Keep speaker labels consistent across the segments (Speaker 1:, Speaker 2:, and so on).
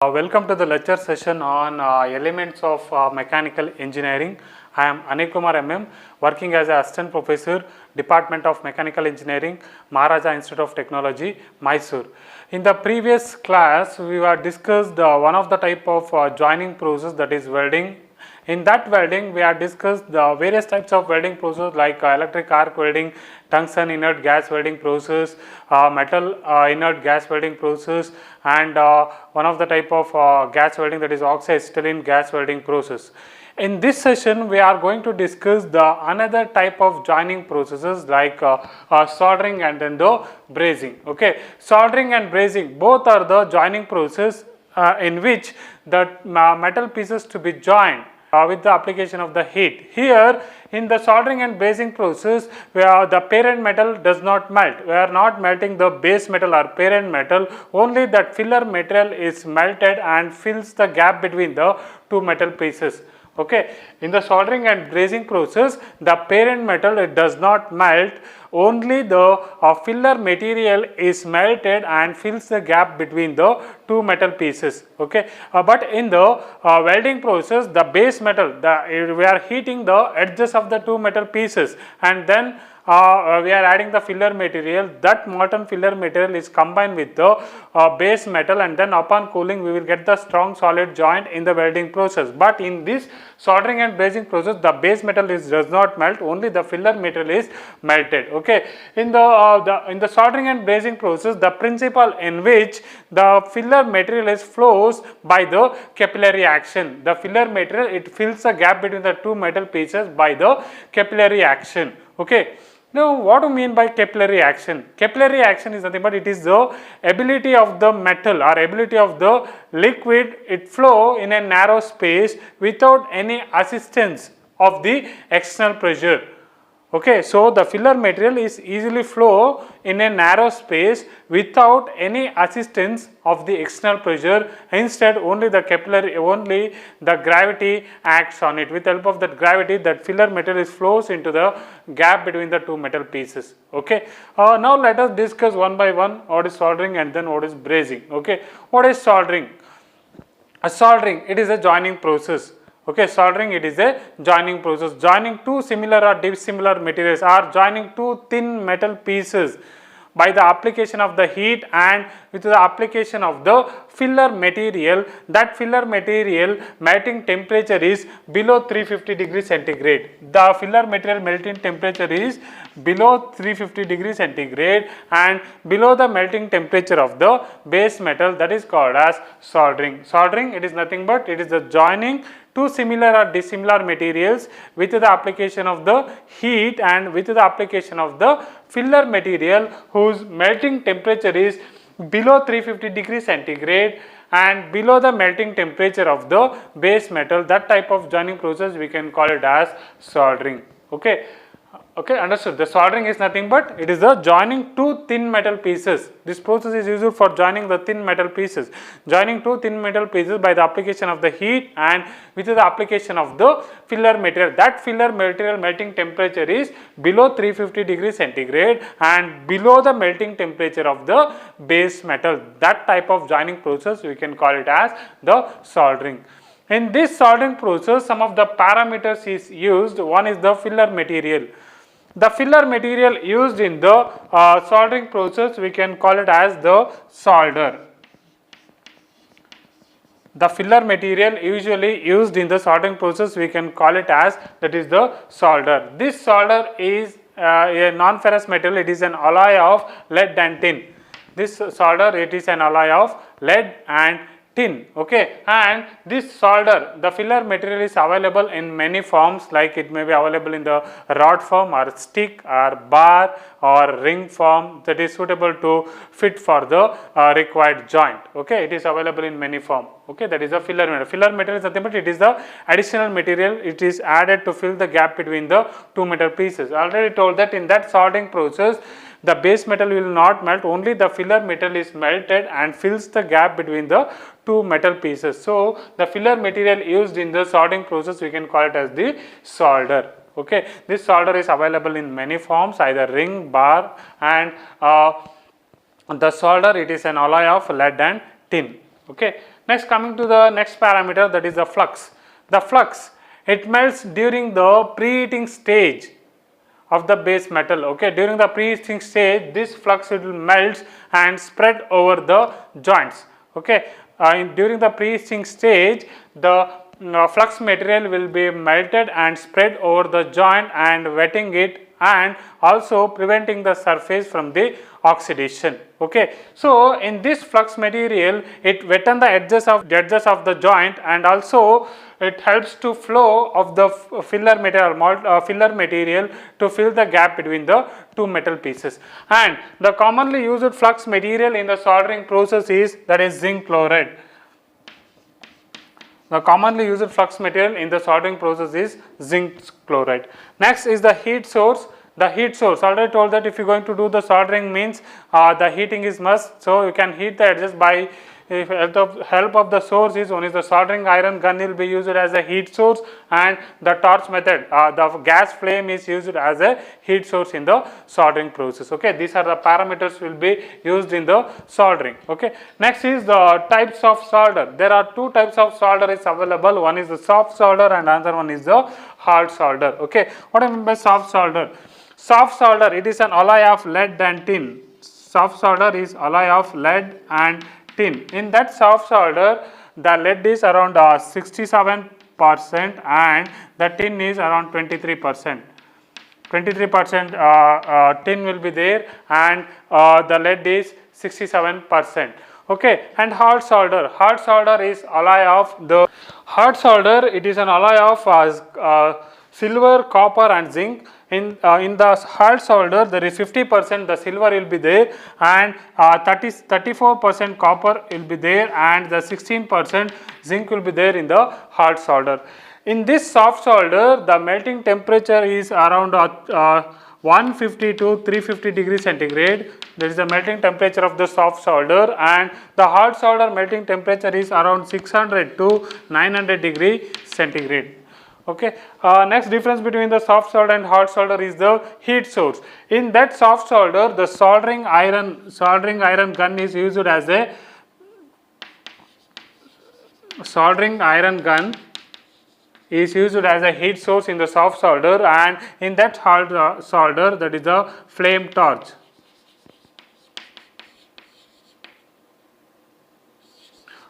Speaker 1: Welcome to the lecture session on elements of mechanical engineering. I am Anil Kumar MM, working as an assistant professor, Department of Mechanical Engineering, Maharaja Institute of Technology, Mysore. In the previous class, we have discussed one of the type of joining process, that is welding. In that welding, we have discussed the various types of welding process like electric arc welding, tungsten inert gas welding process, metal inert gas welding process, and one of the type of gas welding, that is oxyacetylene gas welding process. In this session, we are going to discuss the another type of joining processes like soldering and then the brazing. Okay, soldering and brazing both are the joining process in which the metal pieces to be joined with the application of the heat. Here in the soldering and brazing process, where the parent metal does not melt, we are not melting the base metal or parent metal, only that filler material is melted and fills the gap between the two metal pieces. Okay, in the soldering and brazing process, the parent metal, it does not melt, only the filler material is melted and fills the gap between the two metal pieces. Okay, but in the welding process, the base metal, we are heating the edges of the two metal pieces, and then we are adding the filler material. That molten filler material is combined with the base metal, and then upon cooling we will get the strong solid joint in the welding process. But in this soldering and brazing process, the base metal does not melt, only the filler material is melted. Okay, in the soldering and brazing process, the principle in which the filler material is flows by the capillary action. The filler material, it fills the gap between the two metal pieces by the capillary action. Okay. Now, what do you mean by capillary action? Capillary action is nothing but it is the ability of the metal or ability of the liquid, it flow in a narrow space without any assistance of the external pressure. Okay, so the filler material is easily flow in a narrow space without any assistance of the external pressure. Instead, only the gravity acts on it. With the help of that gravity, that filler material flows into the gap between the two metal pieces. Okay, now let us discuss one by one what is soldering and then what is brazing. Okay, what is soldering? Soldering, it is a joining process. Okay, soldering, it is a joining process, joining two similar or dissimilar materials, or joining two thin metal pieces by the application of the heat and with the application of the filler material. That filler material melting temperature is below 350 degrees centigrade. The filler material melting temperature is below 350 degrees centigrade and below the melting temperature of the base metal, that is called as soldering. Soldering, it is nothing but it is the joining two similar or dissimilar materials with the application of the heat and with the application of the filler material whose melting temperature is below 350 degrees centigrade and below the melting temperature of the base metal. That type of joining process we can call it as soldering. Okay. Okay, understood. The soldering is nothing but it is the joining two thin metal pieces. This process is used for joining the thin metal pieces. Joining two thin metal pieces by the application of the heat and with the application of the filler material. That filler material melting temperature is below 350 degrees centigrade and below the melting temperature of the base metal. That type of joining process we can call it as the soldering. In this soldering process, some of the parameters is used. One is the filler material. The filler material used in the soldering process, we can call it as the solder. The filler material usually used in the soldering process, we can call it as, that is the solder. This solder is a non-ferrous metal, it is an alloy of lead and tin. This solder, it is an alloy of lead and tin. Okay, and this solder, the filler material is available in many forms, like it may be available in the rod form or stick or bar or ring form, that is suitable to fit for the required joint. Okay, it is available in many form. Okay, that is the filler material. Filler material is nothing but it is the additional material, it is added to fill the gap between the two metal pieces. I already told that in that soldering process, the base metal will not melt, only the filler metal is melted and fills the gap between the two metal pieces. So, the filler material used in the soldering process, we can call it as the solder. Okay, this solder is available in many forms, either ring, bar, and the solder, it is an alloy of lead and tin. Okay. Next, coming to the next parameter, that is the flux. The flux, it melts during the preheating stage of the base metal. Okay, during the preheating stage, this flux it will melt and spread over the joints. Okay, during the preheating stage, the flux material will be melted and spread over the joint and wetting it, and also preventing the surface from the oxidation. Okay, so in this flux material, it wettens the edges of the joint, and also it helps to flow of the filler material to fill the gap between the two metal pieces. And the commonly used flux material in the soldering process is, that is, zinc chloride. The commonly used flux material in the soldering process is zinc chloride. Next is the heat source. The heat source, already told that if you are going to do the soldering means the heating is must. So you can heat the edges by help of the source is, one is the soldering iron gun will be used as a heat source, and the torch method, the gas flame is used as a heat source in the soldering process. Okay, these are the parameters will be used in the soldering. Okay, next is the types of solder. There are two types of solder is available. One is the soft solder and another one is the hard solder. Okay, what I mean by soft solder? Soft solder, it is an alloy of lead and tin. Soft solder is alloy of lead and tin. In that soft solder, the lead is around 67% and the tin is around 23%. 23% tin will be there, and the lead is 67%. Okay, and hard solder. Hard solder is alloy of the hard solder. It is an alloy of silver, copper, and zinc. In the hard solder, there is 50% the silver will be there, and 34% copper will be there, and the 16% zinc will be there in the hard solder. In this soft solder, the melting temperature is around 150 to 350 degrees centigrade. That is the melting temperature of the soft solder, and the hard solder melting temperature is around 600 to 900 degree centigrade. Okay. Next difference between the soft solder and hard solder is the heat source. In that soft solder, the soldering iron gun is used as a heat source in the soft solder, and in that hard solder, that is the flame torch.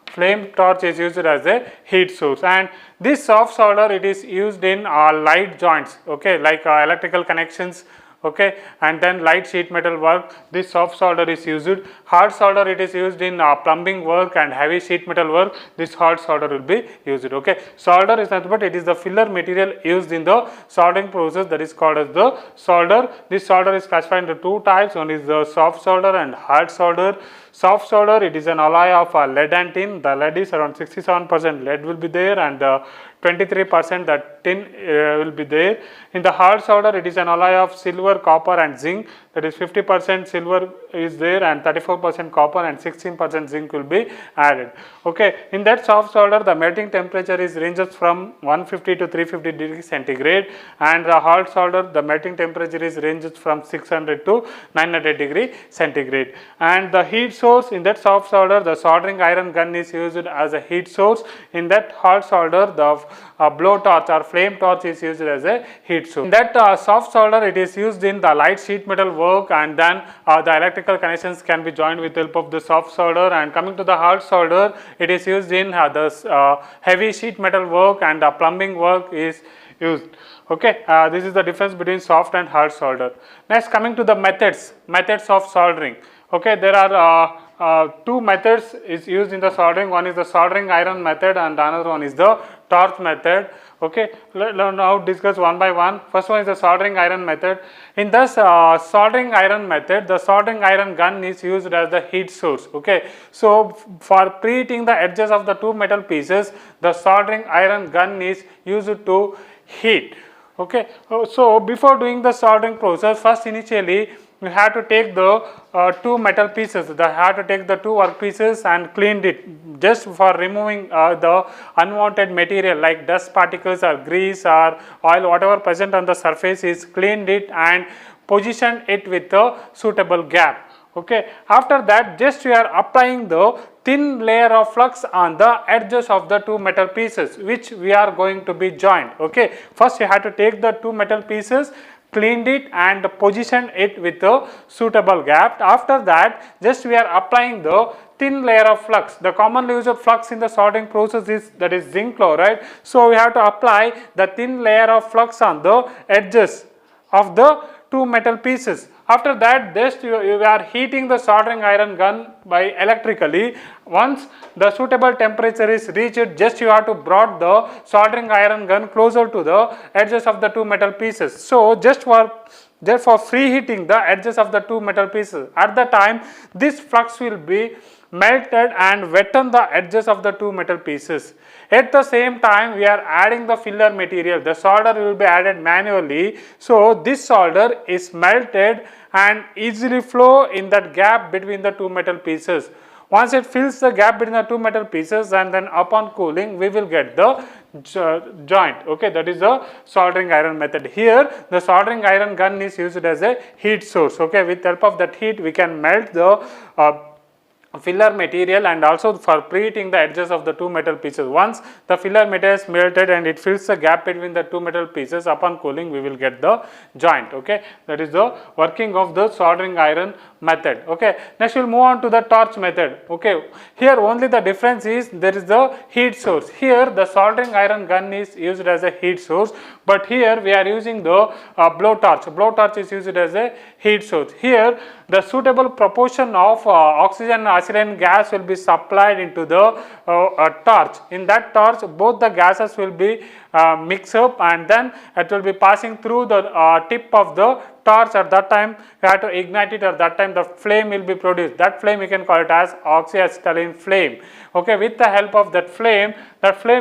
Speaker 1: Flame torch is used as a heat source, and this soft solder, it is used in light joints, okay, like electrical connections, okay, and then light sheet metal work. This soft solder is used. Hard solder, it is used in plumbing work and heavy sheet metal work. This hard solder will be used. Okay, solder is nothing but it is the filler material used in the soldering process, that is called as the solder. This solder is classified into two types. One is the soft solder and hard solder. Soft solder, it is an alloy of lead and tin. The lead is around 67% lead will be there, and 23% the tin will be there. In the hard solder, it is an alloy of silver, copper, and zinc. That is 50% silver is there, and 34% copper and 16% zinc will be added. Okay, in that soft solder, the melting temperature is ranges from 150 to 350 degrees centigrade, and the hard solder, the melting temperature is ranges from 600 to 900 degree centigrade. And the heat source, in that soft solder, the soldering iron gun is used as a heat source. In that hard solder, the blow torch or flame torch is used as a heat source. In that soft solder, it is used in the light sheet metal work, and then the electrical connections can be joined with the help of the soft solder. And coming to the hard solder, it is used in the heavy sheet metal work, and the plumbing work is used. Okay, this is the difference between soft and hard solder. Next, coming to the methods of soldering. Okay, there are two methods is used in the soldering. One is the soldering iron method, and another one is the torch method. Okay, let's now discuss one by one. First one is the soldering iron method. In this soldering iron method, the soldering iron gun is used as the heat source. Okay, so for preheating the edges of the two metal pieces, the soldering iron gun is used to heat. Okay, so before doing the soldering process, first initially we have to take the two metal pieces. They have to take the two work pieces and cleaned it, just for removing the unwanted material like dust particles or grease or oil, whatever present on the surface is cleaned it and positioned it with a suitable gap. Okay, after that, just we are applying the thin layer of flux on the edges of the two metal pieces which we are going to be joined. Okay, first you have to take the two metal pieces, cleaned it and positioned it with a suitable gap. After that, just we are applying the thin layer of flux. The commonly used flux in the soldering process is that is zinc chloride. So we have to apply the thin layer of flux on the edges of the two metal pieces. After that, just you are heating the soldering iron gun by electrically. Once the suitable temperature is reached, just you have to brought the soldering iron gun closer to the edges of the two metal pieces. So just for preheating the edges of the two metal pieces, at the time this flux will be melted and wetten the edges of the two metal pieces. At the same time, we are adding the filler material. The solder will be added manually. So this solder is melted and easily flow in that gap between the two metal pieces. Once it fills the gap between the two metal pieces, and then upon cooling we will get the joint. Okay, that is the soldering iron method. Here the soldering iron gun is used as a heat source. Okay, with help of that heat we can melt the filler material and also for preheating the edges of the two metal pieces. Once the filler material is melted and it fills the gap between the two metal pieces, upon cooling we will get the joint. Okay, that is the working of the soldering iron method. Okay, next we will move on to the torch method. Okay, here only the difference is there is the heat source. Here the soldering iron gun is used as a heat source, but here we are using the blow torch. Blow torch is used as a heat source. Here the suitable proportion of oxygen and acetylene gas will be supplied into the torch. In that torch, both the gases will be mixed up and then it will be passing through the tip of the torch. At that time you have to ignite it. At that time the flame will be produced. That flame you can call it as oxyacetylene flame. Okay, with the help of that flame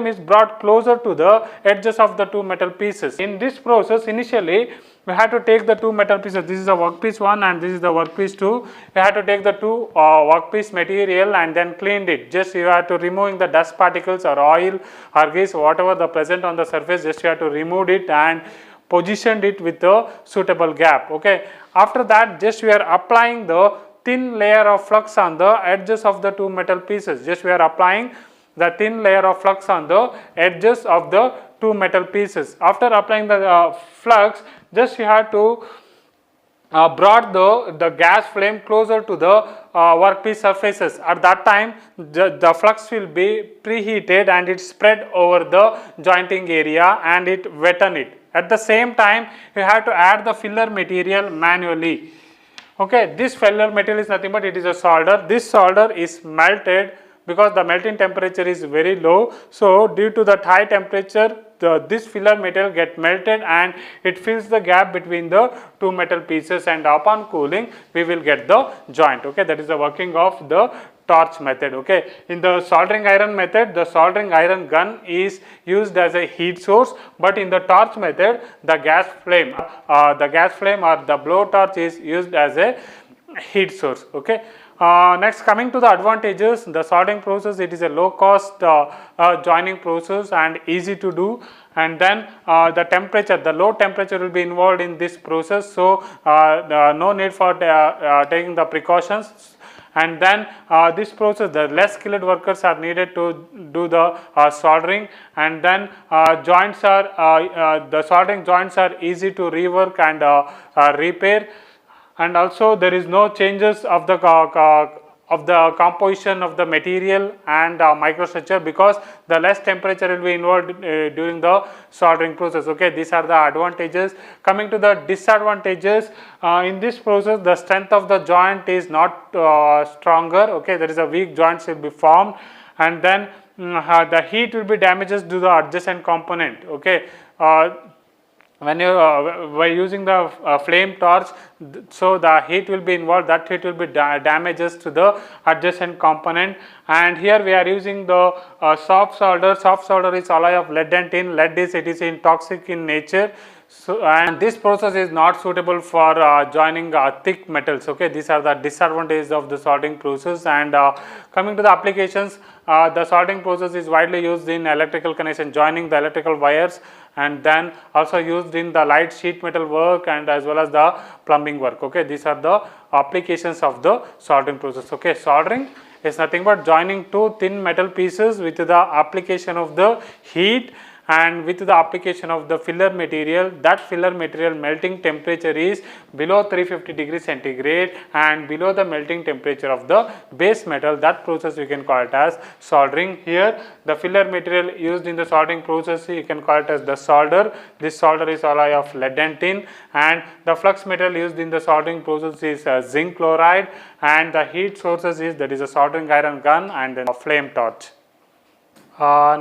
Speaker 1: is brought closer to the edges of the two metal pieces. In this process, initially we have to take the two metal pieces. This is the workpiece 1 and this is the workpiece 2. We have to take the two workpiece material and then cleaned it. Just you have to removing the dust particles or oil or grease, whatever the present on the surface, just you have to remove it and positioned it with a suitable gap. Okay, after that just we are applying the thin layer of flux on the edges of the two metal pieces. Just we are applying the thin layer of flux on the edges of the two metal pieces. After applying the flux, just you have to brought the gas flame closer to the workpiece surfaces. At that time the flux will be preheated and it spread over the jointing area and it wetten it. At the same time you have to add the filler material manually. Okay, this filler material is nothing but it is a solder. This solder is melted because the melting temperature is very low. So due to that high temperature, this filler material get melted and it fills the gap between the two metal pieces, and upon cooling we will get the joint. Okay, that is the working of the torch method. Okay, in the soldering iron method, the soldering iron gun is used as a heat source, but in the torch method the gas flame or the blow torch is used as a heat source. Okay. Next, coming to the advantages, the soldering process, it is a low cost joining process and easy to do, and then the temperature, the low temperature will be involved in this process, so no need for taking the precautions. And then this process, the less skilled workers are needed to do the soldering, and then joints are the soldering joints are easy to rework and repair. And also there is no changes of the composition of the material and microstructure because the less temperature will be involved during the soldering process. Okay, these are the advantages. Coming to the disadvantages, in this process the strength of the joint is not stronger. Okay, there is a weak joints will be formed, and then the heat will be damages to the adjacent component. Okay, when you by using the flame torch, so the heat will be involved, that heat will be damages to the adjacent component. And here we are using the soft solder. Soft solder is alloy of lead and tin. Lead is toxic in nature. So, and this process is not suitable for joining thick metals. Okay, these are the disadvantages of the soldering process. And coming to the applications, the soldering process is widely used in electrical connection, joining the electrical wires, and then also used in the light sheet metal work and as well as the plumbing work. Okay, these are the applications of the soldering process. Okay, soldering is nothing but joining two thin metal pieces with the application of the heat and with the application of the filler material. That filler material melting temperature is below 350 degrees centigrade and below the melting temperature of the base metal. That process we can call it as soldering. Here the filler material used in the soldering process, you can call it as the solder. This solder is alloy of lead and tin, and the flux material used in the soldering process is zinc chloride, and the heat sources is, that is a soldering iron gun and then a flame torch.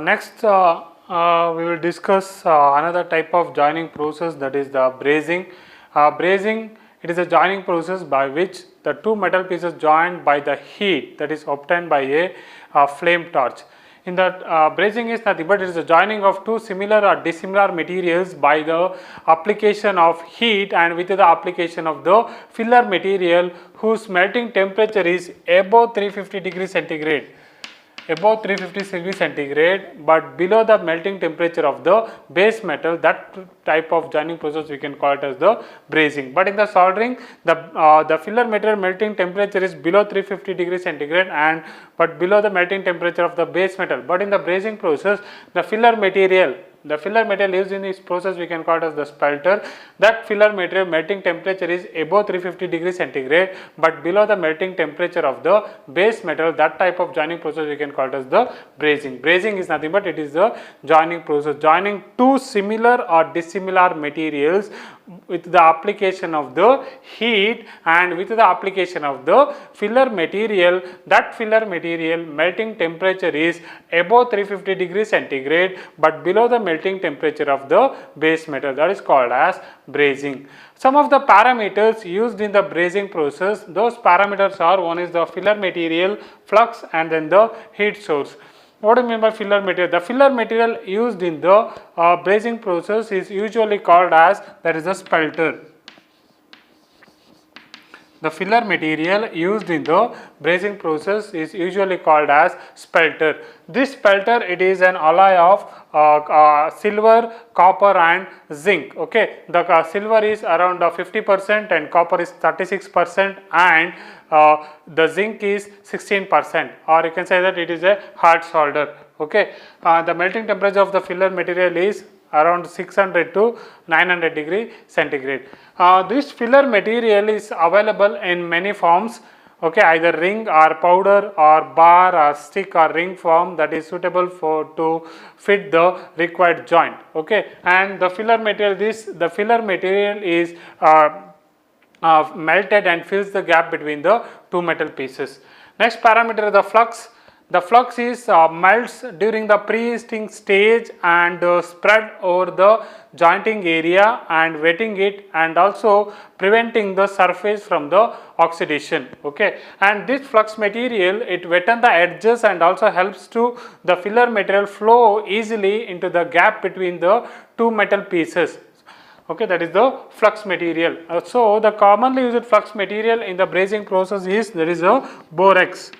Speaker 1: Next we will discuss another type of joining process, that is the brazing. Brazing, it is a joining process by which the two metal pieces joined by the heat that is obtained by a flame torch. In that brazing is nothing but it is a joining of two similar or dissimilar materials by the application of heat and with the application of the filler material whose melting temperature is above 350 degrees centigrade. Above 350 degrees centigrade, but below the melting temperature of the base metal. That type of joining process we can call it as the brazing. But in the soldering, the filler material melting temperature is below 350 degrees centigrade and but below the melting temperature of the base metal. But in the brazing process, the filler material used in this process we can call it as the spelter. That filler material melting temperature is above 350 degrees centigrade but below the melting temperature of the base metal. That type of joining process we can call it as the brazing. Brazing is nothing but it is the joining process, joining two similar or dissimilar materials with the application of the heat and with the application of the filler material. That filler material melting temperature is above 350 degrees centigrade but below the melting temperature of the base metal. That is called as brazing. Some of the parameters used in the brazing process, those parameters are, one is the filler material, flux, and then the heat source. What do you mean by filler material? The filler material used in the brazing process is usually called as, that is a spelter. The filler material used in the brazing process is usually called as spelter. This spelter, it is an alloy of silver, copper and zinc. Okay, the silver is around 50% and copper is 36% and the zinc is 16%, or you can say that it is a hard solder. Okay, the melting temperature of the filler material is around 600 to 900 degree centigrade. This filler material is available in many forms. Okay, either ring or powder or bar or stick or ring form that is suitable to fit the required joint. Okay, and the filler material is melted and fills the gap between the two metal pieces. Next parameter, the flux. The flux is melts during the preheating stage and spread over the jointing area and wetting it and also preventing the surface from the oxidation. Okay, and this flux material, it wettens the edges and also helps to the filler material flow easily into the gap between the two metal pieces. Okay, that is the flux material. So the commonly used flux material in the brazing process is, there is a borax.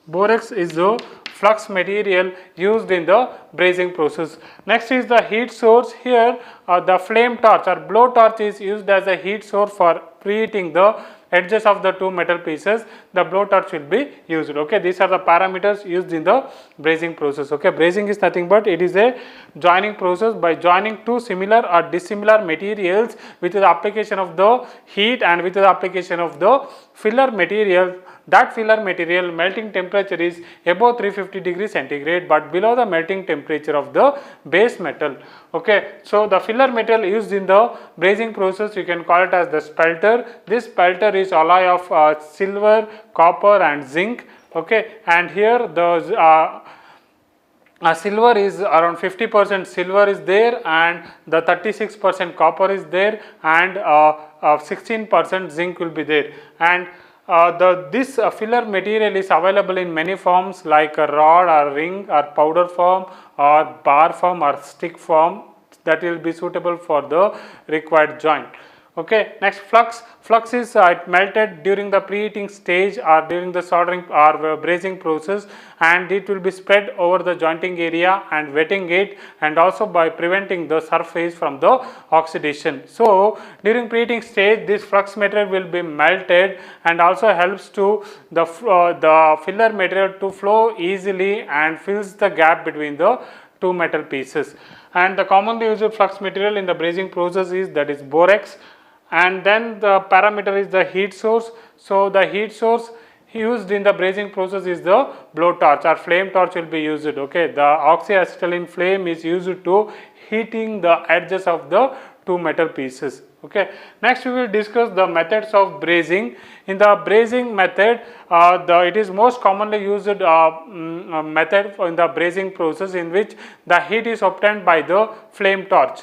Speaker 1: Borax is the flux material used in the brazing process. Next is the heat source. Here the flame torch or blow torch is used as a heat source for preheating the edges of the two metal pieces. The blow torch will be used. Okay, these are the parameters used in the brazing process. Okay, brazing is nothing but it is a joining process by joining two similar or dissimilar materials with the application of the heat and with the application of the filler material. That filler material melting temperature is above 350 degrees centigrade but below the melting temperature of the base metal. Okay, so the filler material used in the brazing process, you can call it as the spelter. This spelter is alloy of silver, copper and zinc. Okay, and here the silver is around 50% silver is there and the 36% copper is there and 16% zinc will be there. And this filler material is available in many forms like a rod or ring or powder form or bar form or stick form that will be suitable for the required joint. Okay, next flux. Flux is it melted during the preheating stage or during the soldering or brazing process, and it will be spread over the jointing area and wetting it, and also by preventing the surface from the oxidation. So during preheating stage, this flux material will be melted and also helps to the filler material to flow easily and fills the gap between the two metal pieces. And the commonly used flux material in the brazing process is that is borax, and then the parameter is the heat source. So the heat source used in the brazing process is the blowtorch or flame torch will be used. Okay, the oxyacetylene flame is used to heating the edges of the two metal pieces. Okay, next we will discuss the methods of brazing. In the brazing method, it is most commonly used method in the brazing process, in which the heat is obtained by the flame torch.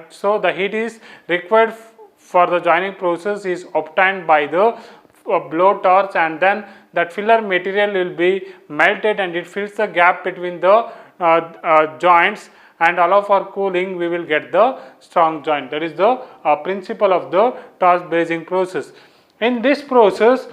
Speaker 1: So the heat is required for the joining process is obtained by the blow torch, and then that filler material will be melted and it fills the gap between the joints and allow for cooling. We will get the strong joint. That is the principle of the torch brazing process. In this process,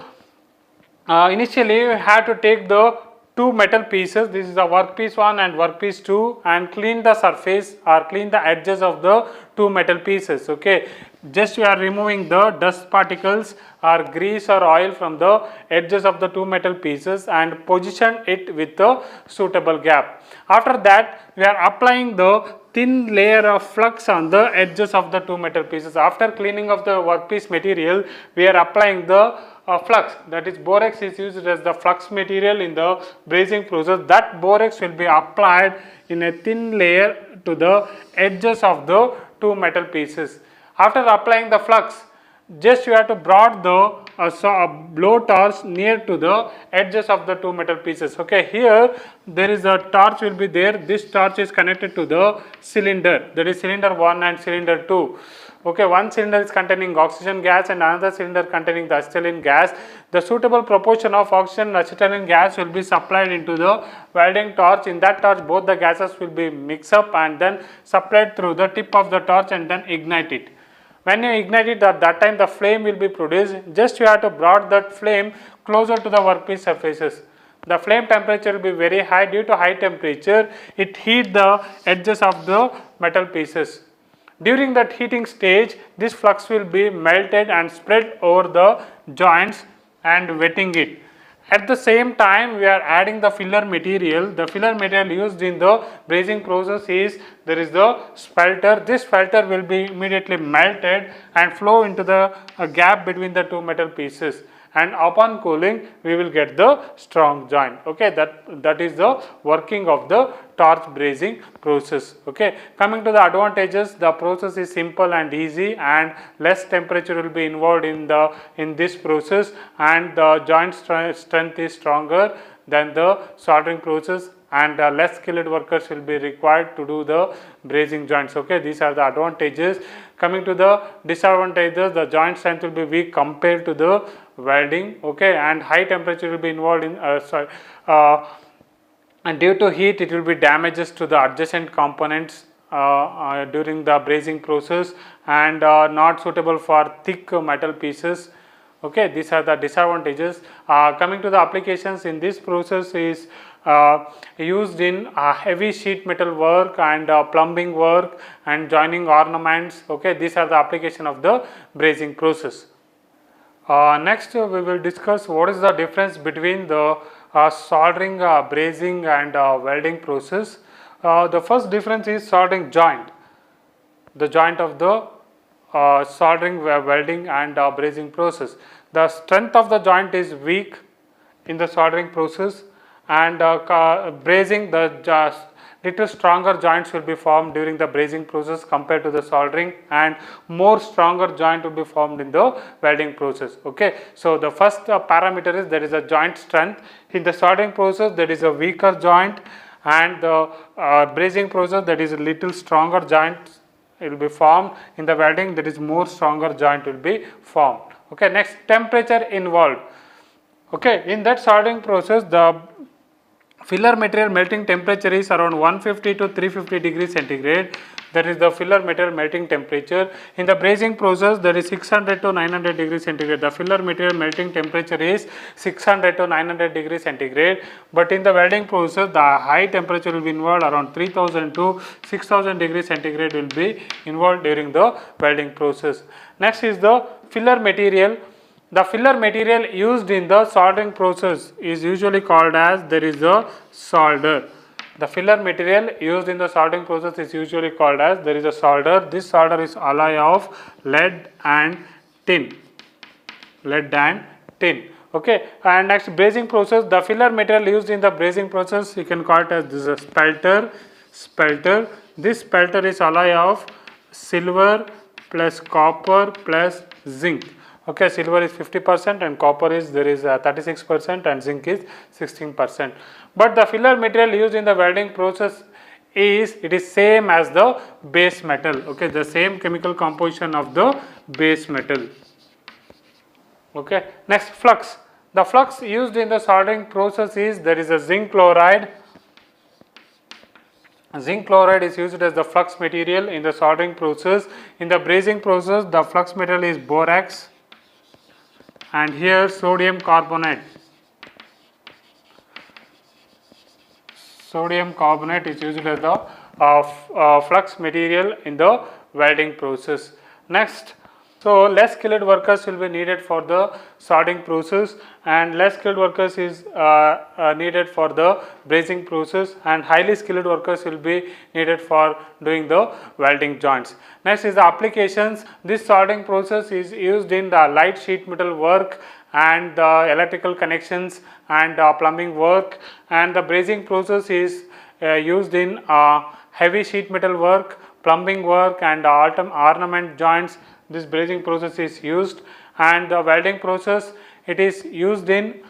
Speaker 1: initially we have to take the two metal pieces, this is the workpiece 1 and workpiece 2, and clean the surface or clean the edges of the two metal pieces. Okay, just we are removing the dust particles or grease or oil from the edges of the two metal pieces and position it with the suitable gap. After that, we are applying the thin layer of flux on the edges of the two metal pieces. After cleaning of the workpiece material, we are applying the flux, that is borax is used as the flux material in the brazing process. That borax will be applied in a thin layer to the edges of the two metal pieces. After applying the flux, just you have to brought the blow torch near to the edges of the two metal pieces. Okay, here there is a torch will be there. This torch is connected to the cylinder, that is cylinder 1 and cylinder 2. Okay, one cylinder is containing oxygen gas and another cylinder containing the acetylene gas. The suitable proportion of oxygen and acetylene gas will be supplied into the welding torch. In that torch, both the gases will be mixed up and then supplied through the tip of the torch and then ignite it. When you ignite it, at that time the flame will be produced. Just you have to brought that flame closer to the workpiece surfaces. The flame temperature will be very high. Due to high temperature, it heat the edges of the metal pieces. During that heating stage, this flux will be melted and spread over the joints and wetting it. At the same time, we are adding the filler material. The filler material used in the brazing process is, there is the spelter. This spelter will be immediately melted and flow into the gap between the two metal pieces. And upon cooling, we will get the strong joint. Okay, that is the working of the torch brazing process. Okay, coming to the advantages, the process is simple and easy, and less temperature will be involved in this process, and the joint strength is stronger than the soldering process, and less skilled workers will be required to do the brazing joints. Okay, these are the advantages. Coming to the disadvantages, the joint strength will be weak compared to the welding. Okay, and high temperature will be involved in and due to heat it will be damages to the adjacent components during the brazing process, and not suitable for thick metal pieces. Okay, these are the disadvantages. Coming to the applications in this process is used in heavy sheet metal work and plumbing work and joining ornaments. Okay, these are the application of the brazing process. Next we will discuss what is the difference between the soldering, brazing and welding process. The first difference is soldering joint. The joint of the soldering, welding and brazing process. The strength of the joint is weak in the soldering process, and brazing, the little stronger joints will be formed during the brazing process compared to the soldering, and more stronger joint will be formed in the welding process. Okay, so the first parameter is there is a joint strength. In the soldering process there is a weaker joint, and the brazing process that is a little stronger joint will be formed. In the welding that is more stronger joint will be formed. Okay, next, temperature involved. Okay, in that soldering process the Filler material melting temperature is around 150 to 350 degrees centigrade. That is the filler material melting temperature. In the brazing process, that is 600 to 900 degrees centigrade. The filler material melting temperature is 600 to 900 degrees centigrade. But in the welding process, the high temperature will be involved, around 3000 to 6000 degrees centigrade will be involved during the welding process. Next is the filler material. The filler material used in the soldering process is usually called as, there is a solder. The filler material used in the soldering process is usually called as, there is a solder. This solder is alloy of lead and tin. Lead and tin. Okay. And next, brazing process. The filler material used in the brazing process, you can call it as, this is a spelter. Spelter. This spelter is alloy of silver plus copper plus zinc. Okay, silver is 50% and copper is, there is 36% and zinc is 16%. But the filler material used in the welding process is, it is same as the base metal. Okay, the same chemical composition of the base metal. Okay, next, flux. The flux used in the soldering process is, there is a zinc chloride. Zinc chloride is used as the flux material in the soldering process. In the brazing process, the flux material is borax. And here sodium carbonate. Sodium carbonate is used as the flux material in the welding process. Next, so less skilled workers will be needed for the soldering process, and less skilled workers is needed for the brazing process, and highly skilled workers will be needed for doing the welding joints. Next is the applications. This soldering process is used in the light sheet metal work and the electrical connections and plumbing work, and the brazing process is used in heavy sheet metal work, plumbing work and ornament joints. This brazing process is used, and the welding process, it is used in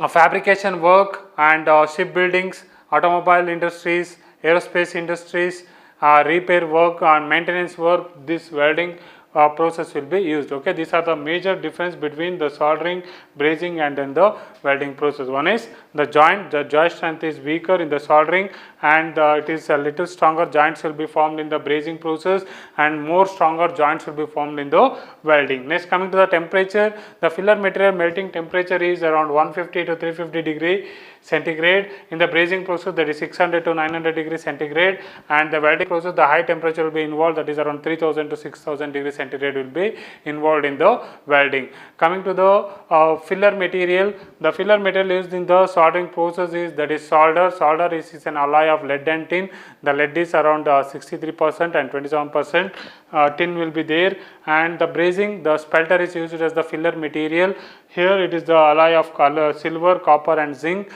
Speaker 1: fabrication work and shipbuildings, automobile industries, aerospace industries, repair work and maintenance work. This welding process will be used. Okay, these are the major difference between the soldering, brazing and then the welding process. One is the joint strength is weaker in the soldering, and it is a little stronger joints will be formed in the brazing process, and more stronger joints will be formed in the welding. Next, coming to the temperature, the filler material melting temperature is around 150 to 350 degree centigrade. In the brazing process, that is 600 to 900 degrees centigrade, and the welding process, the high temperature will be involved, that is around 3000 to 6000 degrees centigrade will be involved in the welding. Coming to the filler material, the filler material used in the soldering process is, that is solder. Solder is an alloy of lead and tin. The lead is around 63% and 27% tin will be there, and the brazing, the spelter is used as the filler material. Here it is the alloy of silver, copper and zinc.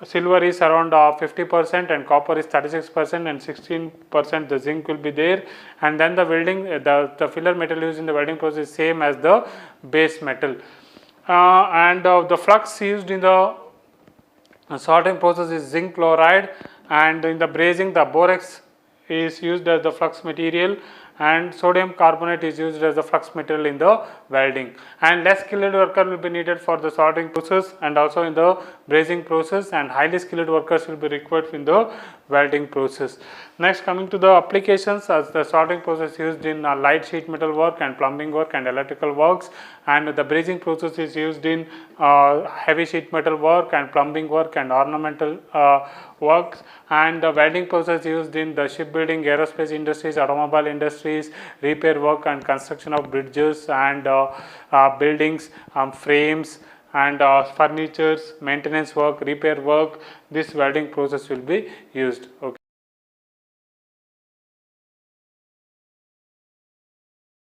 Speaker 1: Silver is around 50% and copper is 36% and 16% the zinc will be there. And then the welding, the filler metal used in the welding process is same as the base metal. And the flux used in the soldering process is zinc chloride, and in the brazing, the borax is used as the flux material, and sodium carbonate is used as the flux material in the welding. And less skilled worker will be needed for the soldering process and also in the brazing process, and highly skilled workers will be required in the welding process. Next, coming to the applications, as the soldering process used in light sheet metal work and plumbing work and electrical works, and the brazing process is used in heavy sheet metal work and plumbing work and ornamental works, and the welding process used in the shipbuilding, aerospace industries, automobile industries, repair work and construction of bridges and buildings, frames and furnitures, maintenance work, repair work. This welding process will be used. Okay.